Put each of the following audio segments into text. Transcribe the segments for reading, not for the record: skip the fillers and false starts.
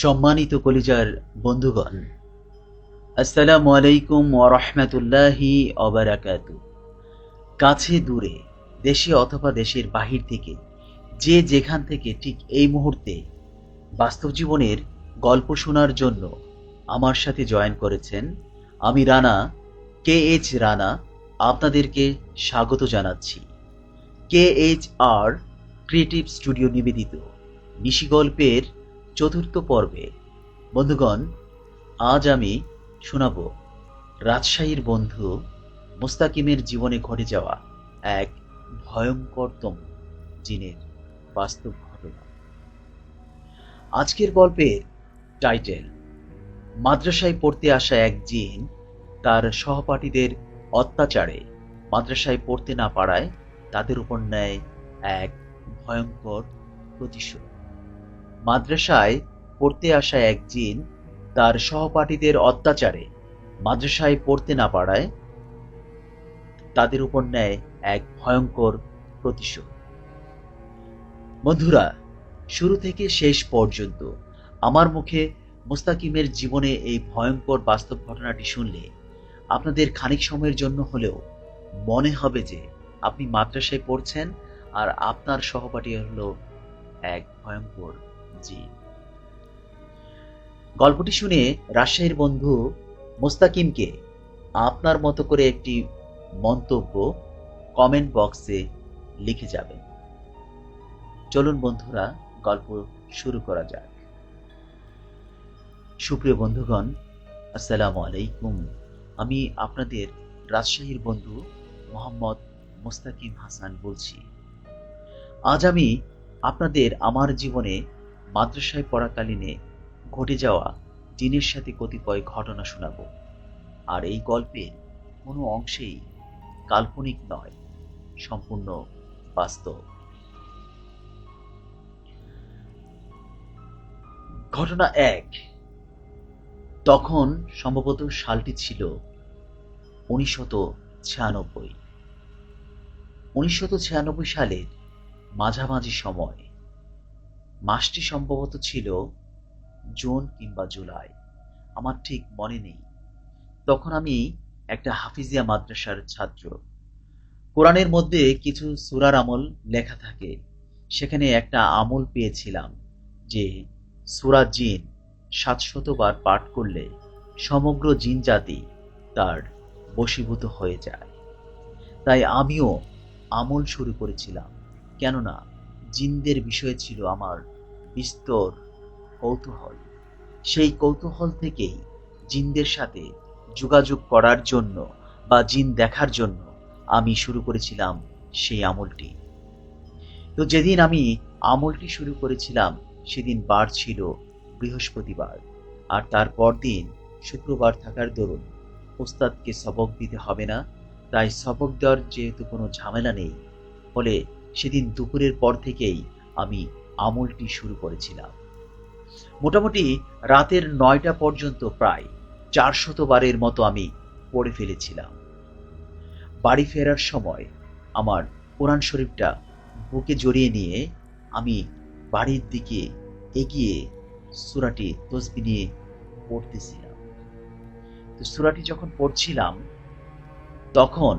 সম্মানিত কলিজার বন্ধুগণ, আসসালামু আলাইকুম ওয়া রাহমাতুল্লাহি ওয়া বারাকাতুহু। কাছে দূরে, দেশে অথবা দেশের বাহির থেকে যে যেখান থেকে ঠিক এই মুহূর্তে বাস্তব জীবনের গল্প শোনার জন্য আমার সাথে জয়েন করেছেন, আমি রানা, KH রানা, আপনাদেরকে স্বাগত জানাচ্ছি। KHR ক্রিয়েটিভ স্টুডিও নিবেদিত নিশি গল্পের চতুর্থ পর্বে। বন্ধুগণ, আজ আমি শোনাব রাজশাহীর বন্ধু মোস্তাকিমের জীবনে ঘটে যাওয়া এক ভয়ঙ্করতম জিনের বাস্তব ঘটনা। আজকের গল্পের টাইটেল, মাদ্রাসায় পড়তে আসা এক জিন তার সহপাঠীদের অত্যাচারে মাদ্রাসায় পড়তে না পারায় তাদের উপর নেয় এক ভয়ঙ্কর প্রতিশোধ। মাদ্রাসায় পড়তে আসা এক জিন তার সহপাঠীদের অত্যাচারে মাদ্রাসায় পড়তে না পারায় তাদের উপর নেয় এক ভয়ঙ্কর প্রতিশোধ। বন্ধুরা, শুরু থেকে শেষ পর্যন্ত আমার মুখে মোস্তাকিমের জীবনে এই ভয়ঙ্কর বাস্তব ঘটনাটি শুনলে আপনাদের খানিক সময়ের জন্য হলেও মনে হবে যে আপনি মাদ্রাসায় পড়ছেন আর আপনার সহপাঠী হলো এক ভয়ঙ্কর জিন। গল্পটি শুনে রাজশাহীর বন্ধু মোস্তাকিমকে আপনার মতো করে একটি মন্তব্য কমেন্ট বক্সে লিখে যাবেন। চলুন বন্ধুরা, গল্প শুরু করা যাক। সুপ্রিয় বন্ধুগণ, আসসালামু আলাইকুম। আমি আপনাদের রাজশাহীর বন্ধু মোহাম্মদ মোস্তাকিম হাসান বলছি। আজ আমি আপনাদের আমার জীবনে মাদ্রাসায় পড়াকালীনে ঘটে যাওয়া জিনের সাথে কতিপয় ঘটনা শোনাব। আর এই গল্পের কোনো অংশেই কাল্পনিক নয়, সম্পূর্ণ বাস্তব। ঘটনা 1। তখন সম্ভবত সালটি ছিল 1996। 1996 সালের মাঝামাঝি সময়। মাসটি সম্ভবত ছিল জুন কিংবা জুলাই, আমার ঠিক মনে নেই। তখন আমি একটা হাফিজিয়া মাদ্রাসার ছাত্র। কোরআনের মধ্যে কিছু সূরার আমল লেখা থাকে। সেখানে একটা আমল পেয়েছিলাম যে সূরা জিন 700 বার পাঠ করলে সমগ্র জিন জাতি তার বশীভূত হয়ে যায়। তাই আমিও আমল শুরু করেছিলাম, কেননা জিনদের বিষয়ে ছিল আমার বিস্তর কৌতূহল। সেই কৌতূহল থেকেই জিনদের সাথে যোগাযোগ করার জন্য বা জিন দেখার জন্য আমি শুরু করেছিলাম সেই আমলটি। তো যেদিন আমি আমলটি শুরু করেছিলাম সেদিন বার ছিল বৃহস্পতিবার, আর তারপর দিন শুক্রবার থাকার দরুন ওস্তাদকে সবক দিতে হবে না, তাই সবক দেওয়ার যেহেতু কোনো ঝামেলা নেই, ফলে সেদিন দুপুরের পর থেকেই আমি আমলটি শুরু করেছিলাম। মোটামুটি রাতের 9টা পর্যন্ত প্রায় 400 বারের মতো আমি পড়ে ফেলেছিলাম। বাড়ি ফেরার সময় আমার কোরআন শরীফটা বুকে জড়িয়ে নিয়ে আমি বাড়ির দিকে এগিয়ে সূরাটি তসবিহ নিয়ে পড়তেছিলাম। তো সূরাটি যখন পড়ছিলাম তখন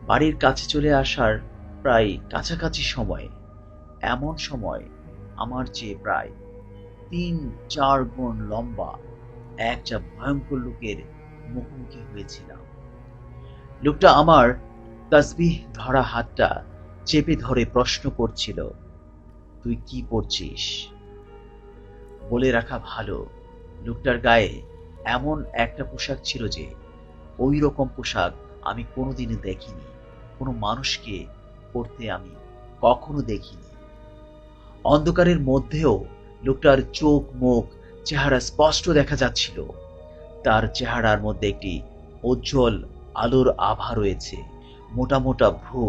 বাড়ির কাছে চলে আসার প্রায় কাছাকাছি সময়, এমন সময় আমার চেয়ে প্রায় 3-4 গুণ লম্বা একটা ভয়ঙ্কর লোকের মুখোমুখি হয়েছিলাম। লোকটা আমার তাসবিহ ধরা হাতটা চেপে ধরে প্রশ্ন করছিল, তুই কি পড়ছিস? বলে রাখা ভালো, লোকটার গায়ে এমন একটা পোশাক ছিল যে ওই রকম পোশাক আমি কোনোদিনও দেখিনি, কোনো মানুষকে পরতে আমি কখনো দেখিনি। অন্ধকারের মধ্যেও লোকটার চোখ মুখ চেহারা স্পষ্ট দেখা যাচ্ছিল। তার চেহারার মধ্যে একটি উজ্জ্বল আলোর আভা রয়েছে। মোটা মোটা ভ্রু,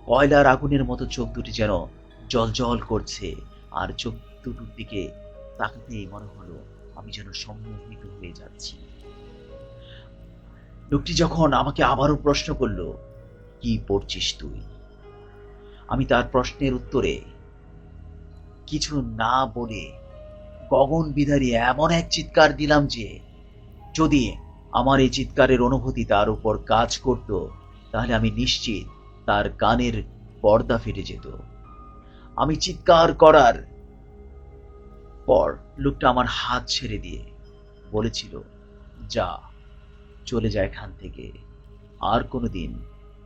কয়লার আগুনের মতো চোখ দুটি যেন জ্বলজ্বল করছে, আর চোখ দুটোর দিকে তাকাতেই মনে হলো আমি যেন সম্মোহিত হয়ে যাচ্ছি। লোকটি যখন আমাকে আবারও প্রশ্ন করল, কি পড়ছিস তুই? আমি তার প্রশ্নের উত্তরে কিছু না বলে গগন বিদারী এমন এক চিৎকার দিলাম যে যদি আমার এই চিৎকারের অনুভূতি তার উপর কাজ করত, তাহলে আমি নিশ্চিত তার কানের পর্দা ফেটে যেত। আমি চিৎকার করার পর লোকটা আমার হাত ছেড়ে দিয়ে বলেছিল, যা, চলে যায় এখান থেকে, আর কোনোদিন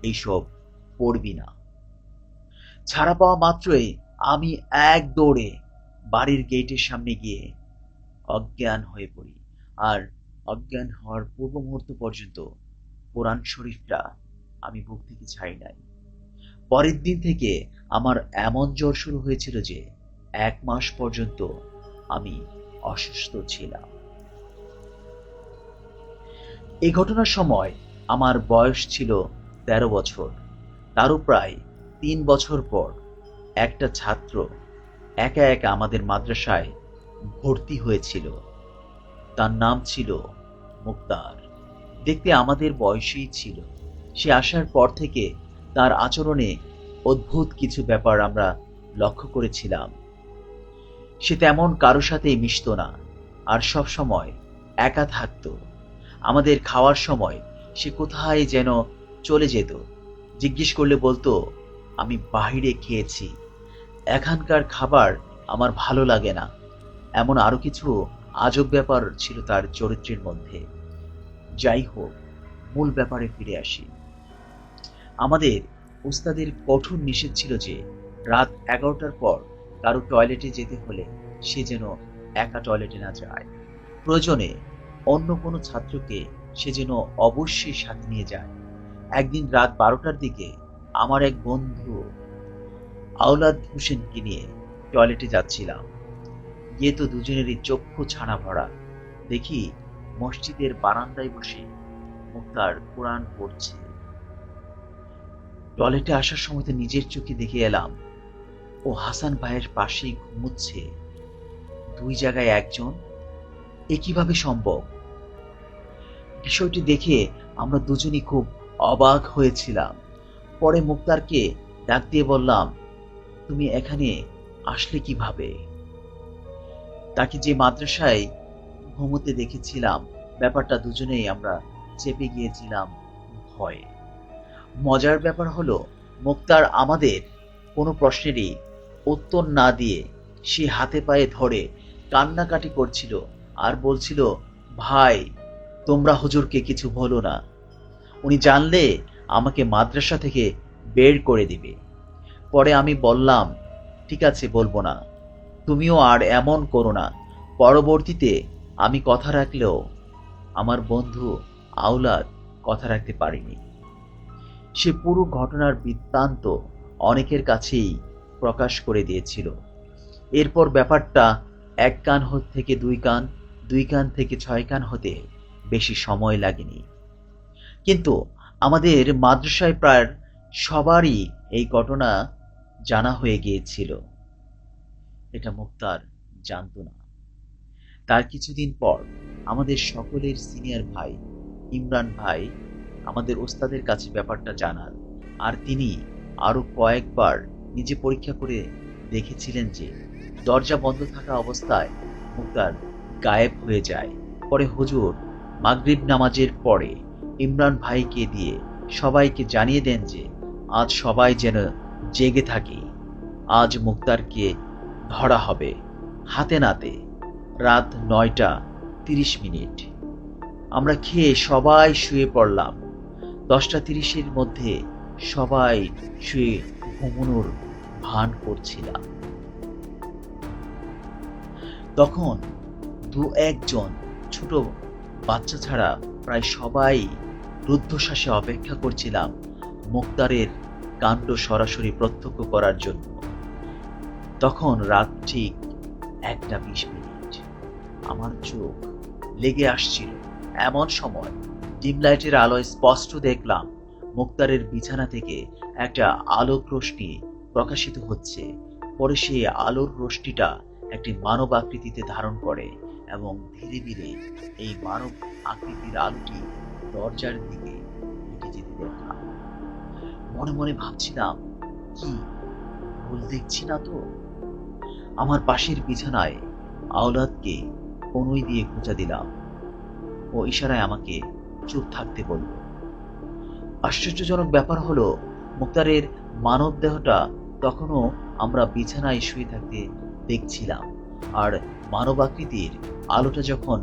এইসব পড়বি না। ছাড়া পাওয়া মাত্রই আমি এক দৌড়ে বাড়ির গেটের সামনে গিয়ে অজ্ঞান হয়ে পড়ি। আর অজ্ঞান হওয়ার পূর্ব মুহূর্ত পর্যন্ত কোরআন শরীফটা আমি বুক থেকে ছাড়ি নাই। পরের দিন থেকে আমার এমন জ্বর শুরু হয়েছিল যে 1 মাস পর্যন্ত আমি অসুস্থ ছিলাম। এই ঘটনার সময় আমার বয়স ছিল 13 বছর। তারও প্রায় 3 বছর পর একটা ছাত্র একা একা আমাদের মাদ্রাসায় ভর্তি হয়েছিল। তার নাম ছিল মুক্তার। দেখতে আমাদের বয়সী ছিল। সে আসার পর থেকে তার আচরণে অদ্ভুত কিছু ব্যাপার আমরা লক্ষ্য করেছিলাম। সে তেমন কারো সাথেই মিশত না, আর সব সময় একা থাকতো। আমাদের খাওয়ার সময় সে কোথায় যেন চলে যেত। জিজ্ঞেস করলে বলতো, আমি বাইরে খেয়েছি, এখানকার খাবার আমার ভালো লাগে না। এমন আরো কিছু আজব ব্যাপার ছিল তার চরিত্রের মধ্যে। যাই হোক, মূল ব্যাপারে ফিরে আসি। আমাদের উস্তাদের কঠোর নিষেধ ছিল যে রাত 11টার পর কারো টয়লেটে যেতে হলে সে যেন একা টয়লেটে না যায়। প্রয়োজনে অন্য কোনো ছাত্রকে সে যেন অবশ্যই সাথে নিয়ে যায়। একদিন রাত 12টার দিকে আমার এক বন্ধু আওলাদ হোসেনকে নিয়ে টয়লেটে যাচ্ছিলাম। গিয়ে তো দুজনেরই চক্ষু ছানা ভরা। দেখি মসজিদের বারান্দায় বসে মুক্তার কোরআন পড়ছে। টয়লেটে আসার সময় তো নিজের চোখে দেখে এলাম ও হাসান ভাইয়ের পাশেই ঘুমুচ্ছে। 2 জায়গায় একজন, এ কিভাবে সম্ভব? বিষয়টি দেখে আমরা দুজনই খুব অবাক হয়েছিলাম। পরে মুক্তারকে ডাক দিয়ে বললাম, তুমি এখানে আসলে কিভাবে? তাকে যে মাদ্রাসায় ঘুমোতে দেখেছিলাম, ব্যাপারটা দুজনেই আমরা চেপে গিয়েছিলাম ভয়ে। মজার ব্যাপার হলো, মুক্তার আমাদের কোনো প্রশ্নেরই উত্তর না দিয়ে সে হাতে পায়ে ধরে কান্নাকাটি করছিল আর বলছিল, ভাই, তোমরা হুজুরকে কিছু বলো না, উনি জানলে আমাকে মাদ্রাসা থেকে বের করে দিবে। পরে আমি বললাম, ঠিক আছে, বলবো না, তুমিও আর এমন করো না। পরবর্তীতে আমি কথা রাখলেও আমার বন্ধু আওলাদ কথা রাখতে পারেনি। সে পুরো ঘটনার বৃত্তান্ত অনেকের কাছেই প্রকাশ করে দিয়েছিল। এরপর ব্যাপারটা 1 কান থেকে 2 কান, 2 কান থেকে 6 কান হতে বেশি সময় লাগেনি। কিন্তু আমাদের মাদ্রাসায় প্রায় সবারই এই ঘটনা জানা হয়ে গিয়েছিল। এটা মুক্তার জানত না। তার কিছুদিন পর আমাদের সকলের সিনিয়র ভাই ইমরান ভাই আমাদের ওস্তাদের কাছে ব্যাপারটা জানান। আর তিনি আরো কয়েকবার নিজে পরীক্ষা করে দেখেছিলেন যে দরজা বন্ধ থাকা অবস্থায় মুক্তার গায়েব হয়ে যায়। পরে হুজুর মাগরিব নামাজের পরে ইমরান ভাইকে দিয়ে সবাইকে জানিয়ে দেন যে আজ সবাই যেন জেগে থাকে, আজ মুক্তারকে ধরা হবে হাতে নাতে। রাত 9টা 30 মিনিট। আমরা খেয়ে সবাই শুয়ে পড়লাম। 10টা 30-এর মধ্যে সবাই শুয়ে ঘুমানোর ভান করছিলাম। তখন 2-1 জন ছোট বাচ্চা ছাড়া প্রায় সবাই রুদ্ধশ্বাসে অপেক্ষা করছিলাম মুক্তারের কাণ্ড সরাসরি প্রত্যক্ষ করার জন্য। তখন রাত ঠিক 1টা 20 মিনিট। আমার চোখ লেগে আসছিল। এমন সময় ডিম লাইটের আলোয় স্পষ্ট দেখলাম মুক্তারের বিছানা থেকে একটা আলোক রশ্মি প্রকাশিত হচ্ছে। পরে সেই আলোর রশ্মিটা একটি মানব আকৃতিতে ধারণ করে এবং ধীরে ধীরে এই মানব আকৃতির আলোটি দরজার দিকে হেঁটে যেতে দেখলাম। মনে মনে ভাবছিলাম, কি ভুল দেখছি না তো? আমার পাশের বিছানায় আওলাদকে কনুই দিয়ে খোঁচা দিলাম। ও ইশারায় আমাকে চুপ থাকতে বলল। আশ্চর্যজনক ব্যাপার হলো, মুক্তারের মানব দেহটা তখনও আমরা বিছানায় শুয়ে থাকতে দেখছিলাম। আর মানবাকৃতির আলোটা যখন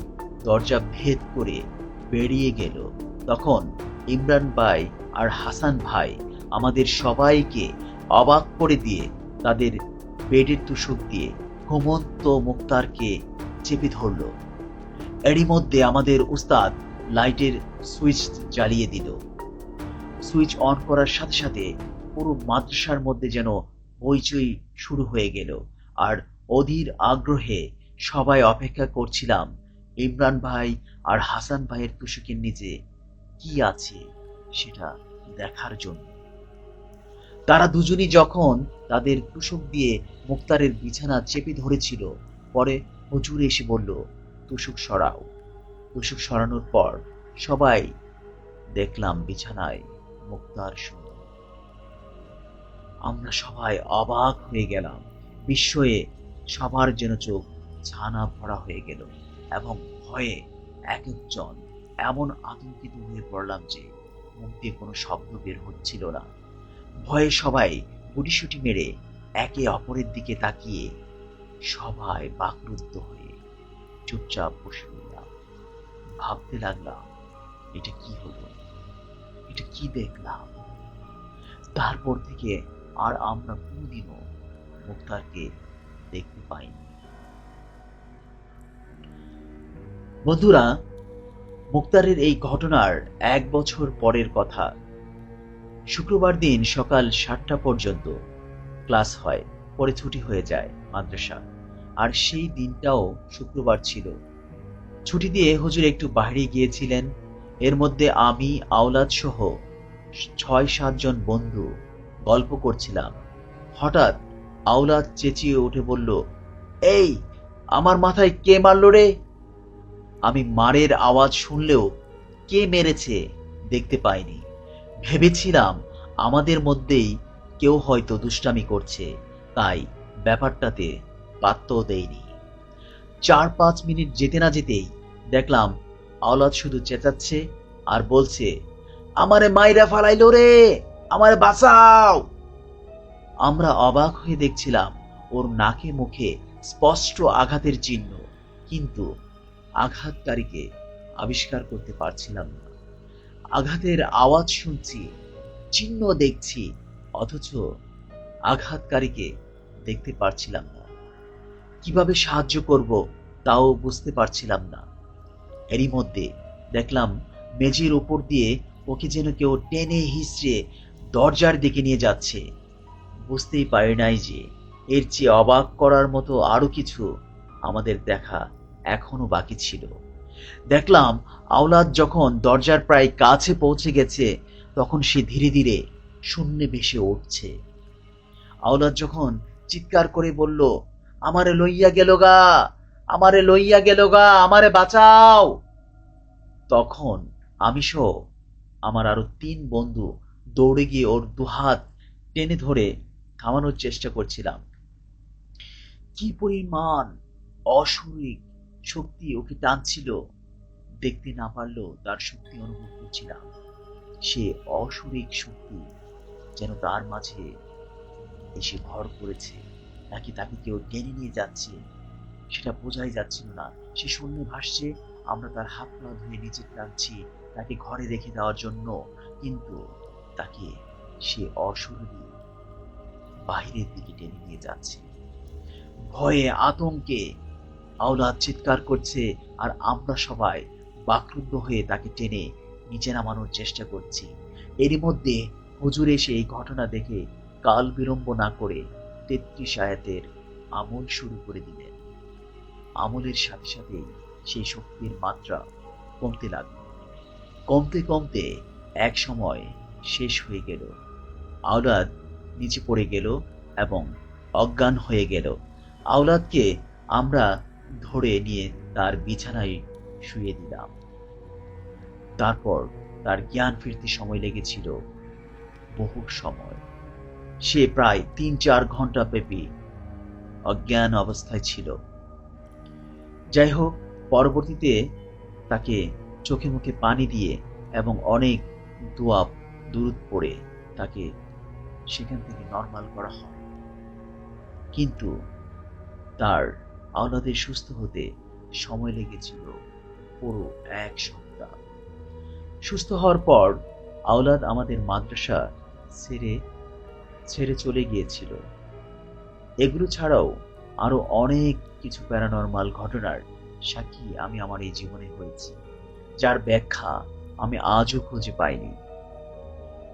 দরজা ভেদ করে বেরিয়ে গেল, তখন ইমরান ভাই আর হাসান ভাই আমাদের সবাইকে অবাক করে দিয়ে তাদের বেডের তুষক দিয়ে ঘুমন্ত মুক্তারকে চেপে ধরল। এরই মধ্যে আমাদের উস্তাদ লাইটের সুইচ জ্বালিয়ে দিল। সুইচ অন করার সাথে সাথে পুরো মাদ্রাসার মধ্যে যেন হইচই শুরু হয়ে গেল। আর অধীর আগ্রহে সবাই অপেক্ষা করছিলাম ইমরান ভাই আর হাসান ভাইয়ের তুষকের নিচে কি আছে সেটা দেখার জন্য। তারা দুজনই যখন তাদের তুষক দিয়ে মুক্তারের বিছানা চেপে ধরেছিল, পরে হুজুর এসে বলল, তুষক সরাও। তুষক সরানোর পর সবাই দেখলাম বিছানায় মুক্তার শূন্য। আমরা সবাই অবাক হয়ে গেলাম। বিস্ময়ে সবার যেন চোখ ছানা ভরা হয়ে গেল এবং ভয়ে এক একজন এমন আতঙ্কিত হয়ে পড়লাম যে মুখ দিয়ে কোনো শব্দ বের হচ্ছিল না। ভয়ে সবাই গুটিসুটি মেরে একে অপরের দিকে তাকিয়ে সবাই বাকরুদ্ধ হয়ে চুপচাপ বসে রইলাম। ভাবতে লাগলাম, এটা কি হলো, এটা কি দেখলাম। তারপর থেকে আর আমরা কোনোদিনও মুক্তারকে দেখতে পাইনি। বন্ধুরা, মুক্তারের এই ঘটনার 1 বছর পরের কথা। শুক্রবার দিন সকাল 7টা পর্যন্ত ক্লাস হয়, পরে ছুটি হয়ে যায় মাদ্রাসা। আর সেই দিনটাও শুক্রবার ছিল। ছুটি দিয়ে হুজুর একটু বাইরে গিয়েছিলেন। এর মধ্যে আমি, আওলাদ সহ 6-7 জন বন্ধু গল্প করছিলাম। হঠাৎ আওলাদ চেঁচিয়ে উঠে বলল, এই, আমার মাথায় কে মারলো রে? আমি মারের আওয়াজ শুনলেও কে মেরেছে দেখতে পাইনি। ভেবেছিলাম আমাদের মধ্যেই কেউ হয়তো দুষ্টামি করছে, তাই ব্যাপারটাতে পাত্তাও দেইনি। 4-5 মিনিট যেতে না যেতেই দেখলাম আওলাদ শুধু চেঁচাচ্ছে আর বলছে, আমারে মাইরা ফালাইলো রে, আমারে বাঁচাও। আমরা অবাক হয়ে দেখছিলাম ওর নাকে মুখে স্পষ্ট আঘাতের চিহ্ন, কিন্তু আঘাতকারীকে আবিষ্কার করতে পারছিলাম না। আঘাতের আওয়াজ শুনছি, চিহ্ন দেখছি, অথচ আঘাতকারীকে দেখতে পারছিলাম না। কিভাবে সাহায্য করব তাও বুঝতে পারছিলাম না। এরই মধ্যে দেখলাম মেঝের উপর দিয়ে ওকে যেন কেউ টেনে হিঁচড়ে দরজার দিকে নিয়ে যাচ্ছে। বুঝতেই পারি নাই যে এর চেয়ে অবাক করার মতো আরো কিছু আমাদের দেখা এখনো বাকি ছিল। দেখলাম আওলাদ যখন দরজার প্রায় কাছে পৌঁছে গেছে, তখন সে ধীরে ধীরে শূন্যে ভেসে উঠছে। আওলাদ যখন চিৎকার করে বলল, আমারে লইয়া গেল গা, আমারে লইয়া গেল গা, আমারে বাঁচাও, তখন আমি সহ আমার আরো 3 বন্ধু দৌড়ে গিয়ে ওর দুহাত টেনে ধরে থামানোর চেষ্টা করছিলাম। কি পরিমাণ অশরীরিক শক্তি ওকে টানছিল দেখতে না পারলেও তার শক্তি অনুভব করছিলাম। সে অশরীরিক শক্তি যেন তার মাঝে এসে ভর করেছে, নাকি তাকে কেউ টেনে নিয়ে যাচ্ছে সেটা বোঝাই যাচ্ছিল না। সে শূন্যে ভাসছে, আমরা তার হাত পা ধুয়ে নিচে টানছি তাকে ঘরে রেখে দেওয়ার জন্য, কিন্তু তাকে সে অশরীরী বাহিরের দিকে টেনে নিয়ে যাচ্ছে। ভয়ে আতঙ্কে আওলাদ চিৎকার করছে আর আমরা সবাই বাকরুদ্ধ হয়ে তাকে টেনে নিচে নামানোর চেষ্টা করছি। এরই মধ্যে হুজুর এসে এই ঘটনা দেখে কাল বিলম্ব না করে 33 আয়াতের আমল শুরু করে দিলেন। আমলের সাথে সাথে সেই শক্তির মাত্রা কমতে লাগলো। কমতে কমতে এক সময় শেষ হয়ে গেল। আওলাদ নিচে পড়ে গেল এবং অজ্ঞান হয়ে গেল। আওলাদকে আমরা ধরে নিয়ে তার বিছানায় শুয়ে দিলাম। তারপর তার জ্ঞান ফিরতে সময় লেগেছিল বহু সময়। সে প্রায় 3-4 ঘন্টা ব্যাপী অজ্ঞান অবস্থায় ছিল। যাই হোক, পরবর্তীতে তাকে চোখে মুখে পানি দিয়ে এবং অনেক দোয়া দুরূদ পড়ে তাকে সেখান থেকে নরমাল করা হয়। কিন্তু তার আওলাদের সুস্থ হতে সময় লেগেছিল পুরো 1 সপ্তাহ। সুস্থ হওয়ার পর আওলাদ আমাদের মাদ্রাসা ছেড়ে ছেড়ে চলে গিয়েছিল। এগুলো ছাড়াও আরো অনেক কিছু প্যারানরমাল ঘটনার সাক্ষী আমি আমার এই জীবনে হয়েছি, যার ব্যাখ্যা আমি আজও খুঁজে পাইনি।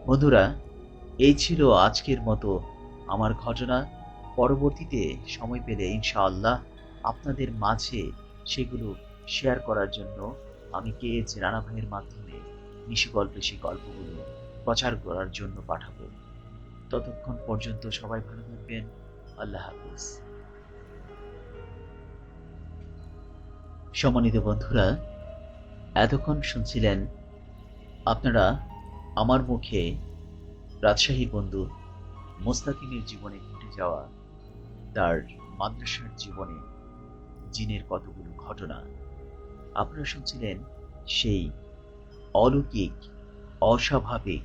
বন্ধুরা, এই ছিল আজকের মতো আমার ঘটনা। পরবর্তীতে সময় পেলে ইনশাআল্লাহ আপনাদের মাঝে সেগুলো শেয়ার করার জন্য আমি KH রানা ভাইয়ের মাধ্যমে নিশিগল্পে সেই গল্পগুলো প্রচার করার জন্য পাঠাবো। ততক্ষণ পর্যন্ত সবাই ভালো থাকবেন। আল্লাহ হাফিজ। সম্মানিত বন্ধুরা, এতক্ষণ শুনছিলেন আপনারা আমার মুখে রাজশাহী বন্ধু মোস্তাকিমের জীবনে ঘটে যাওয়া তার মাদ্রাসার জীবনে জিনের কতগুলো ঘটনা। আপনারা শুনছিলেন সেই অলৌকিক, অস্বাভাবিক,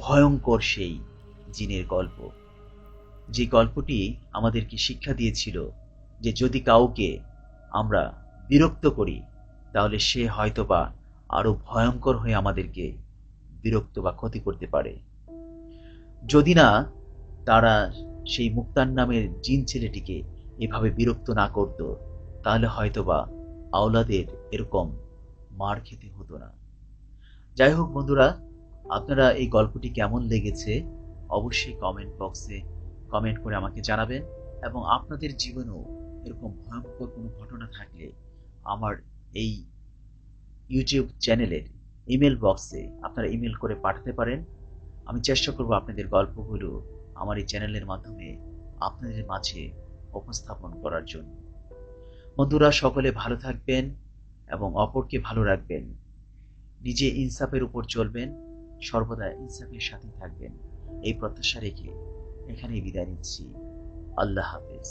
ভয়ঙ্কর সেই জিনের গল্প, যে গল্পটি আমাদেরকে শিক্ষা দিয়েছিল যে যদি কাউকে আমরা বিরক্ত করি তাহলে সে হয়তোবা আরো ভয়ঙ্কর হয়ে আমাদেরকে বিরক্ত বা ক্ষতি করতে পারে। যদি না তারা সেই মুক্তার নামের জিন ছেলেটিকে এভাবে বিরক্ত না করত, তাহলে হয়তোবা আওলাদের এরকম মার খেতে হতো না। যাই হোক বন্ধুরা, আপনারা এই গল্পটি কেমন লেগেছে অবশ্যই কমেন্ট বক্সে কমেন্ট করে আমাকে জানাবেন, এবং আপনাদের জীবনেও এরকম ভয়ঙ্কর কোনো ঘটনা থাকলে আমার এই ইউটিউব চ্যানেলের ইমেল বক্সে আপনারা ইমেল করে পাঠাতে পারেন। আমি চেষ্টা করব আপনাদের গল্পগুলো আমার এই চ্যানেলের মাধ্যমে আপনাদের মাঝে উপস্থাপন করার জন্য। বন্ধুরা, সকলে ভালো থাকবেন এবং অপরকে ভালো রাখবেন। নিজে ইনসাফের উপর চলবেন, সর্বদা ইনসাফের সাথে থাকবেন, এই প্রত্যাশা রেখে এখানেই বিদায় নিচ্ছি। আল্লাহ হাফেজ।